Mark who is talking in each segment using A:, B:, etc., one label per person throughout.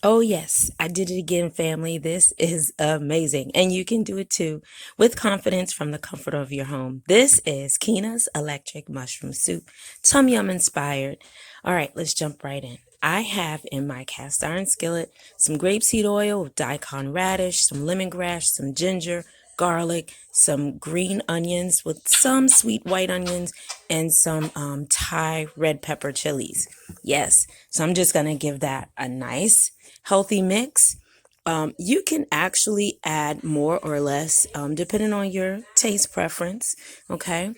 A: Oh, yes, I did it again, family. This is amazing. And you can do it too with confidence from the comfort of your home. This is Kyna's electric mushroom soup, Tom Yum inspired. All right, let's jump right in. I have in my cast iron skillet some grapeseed oil with daikon radish, some lemongrass, some ginger, garlic, some green onions with some sweet white onions, and some Thai red pepper chilies. Yes, so I'm just going to give that a nice healthy mix. You can actually add more or less depending on your taste preference. Okay.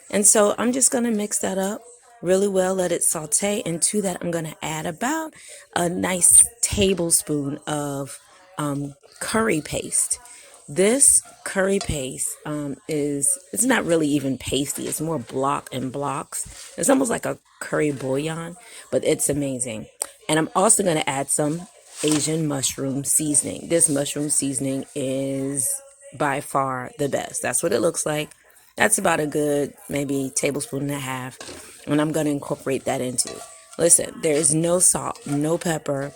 A: And so I'm just going to mix that up really well, let it saute. And to that, I'm going to add about a nice tablespoon of curry paste. This curry paste it's not really even pasty. It's more block and blocks. It's almost like a curry bouillon, but it's amazing. And I'm also going to add some Asian mushroom seasoning. This mushroom seasoning is by far the best. That's what it looks like. That's about a good maybe tablespoon and a half. And I'm going to incorporate that into. Listen, there is no salt, no pepper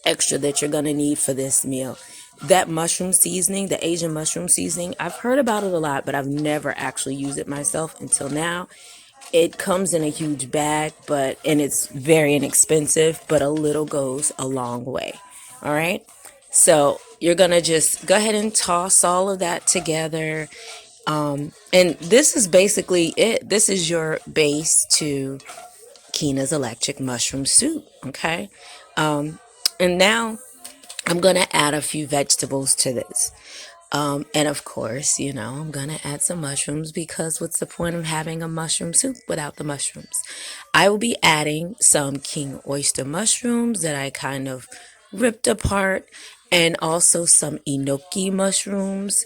A: extra that you're going to need for this meal. That mushroom seasoning, the Asian mushroom seasoning, I've heard about it a lot, but I've never actually used it myself until now. It comes in a huge bag, and it's very inexpensive, but a little goes a long way. All right. So you're going to just go ahead and toss all of that together. And this is basically it. This is your base to Kyna's electric mushroom soup. Okay. And now I'm going to add a few vegetables to this. And of course, I'm going to add some mushrooms because what's the point of having a mushroom soup without the mushrooms? I will be adding some king oyster mushrooms that I kind of ripped apart and also some enoki mushrooms.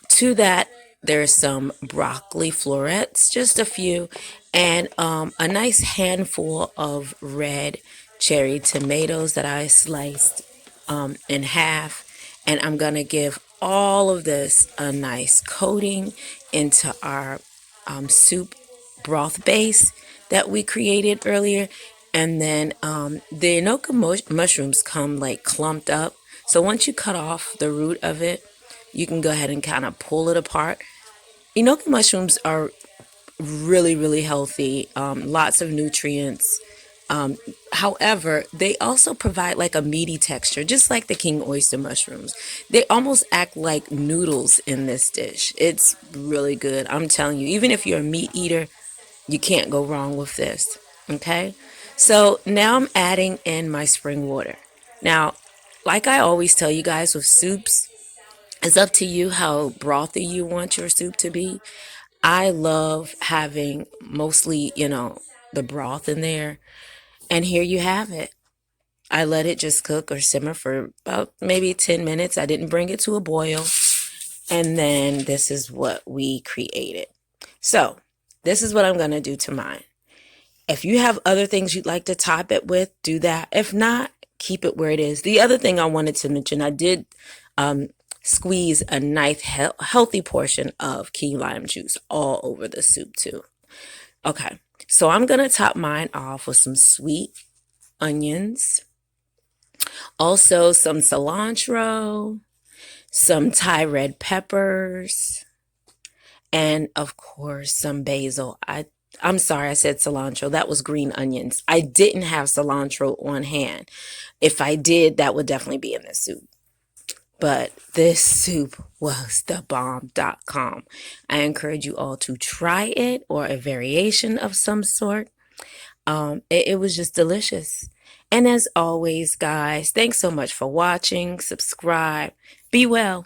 A: To that, there's some broccoli florets, just a few, and a nice handful of red cherry tomatoes that I sliced in half. And I'm going to give all of this a nice coating into our soup broth base that we created earlier. And then the enoki mushrooms come like clumped up. So once you cut off the root of it, you can go ahead and kind of pull it apart. Enoki mushrooms are really, really healthy, lots of nutrients. However, they also provide like a meaty texture, just like the king oyster mushrooms. They almost act like noodles in this dish. It's really good. I'm telling you, even if you're a meat eater, you can't go wrong with this. Okay. So now I'm adding in my spring water. Now, like I always tell you guys with soups, it's up to you how brothy you want your soup to be. I love having mostly, the broth in there. And here you have it. I let it just cook or simmer for about maybe 10 minutes. I didn't bring it to a boil. And then this is what we created. So this is what I'm going to do to mine. If you have other things you'd like to top it with, do that. If not, keep it where it is. The other thing I wanted to mention, I did squeeze a nice healthy portion of key lime juice all over the soup too. Okay, so I'm going to top mine off with some sweet onions, also some cilantro, some Thai red peppers, and of course some basil. I'm sorry, I said cilantro. That was green onions. I didn't have cilantro on hand. If I did, that would definitely be in the soup. But this soup was the bomb.com. I encourage you all to try it or a variation of some sort. It was just delicious. And as always, guys, thanks so much for watching. Subscribe. Be well.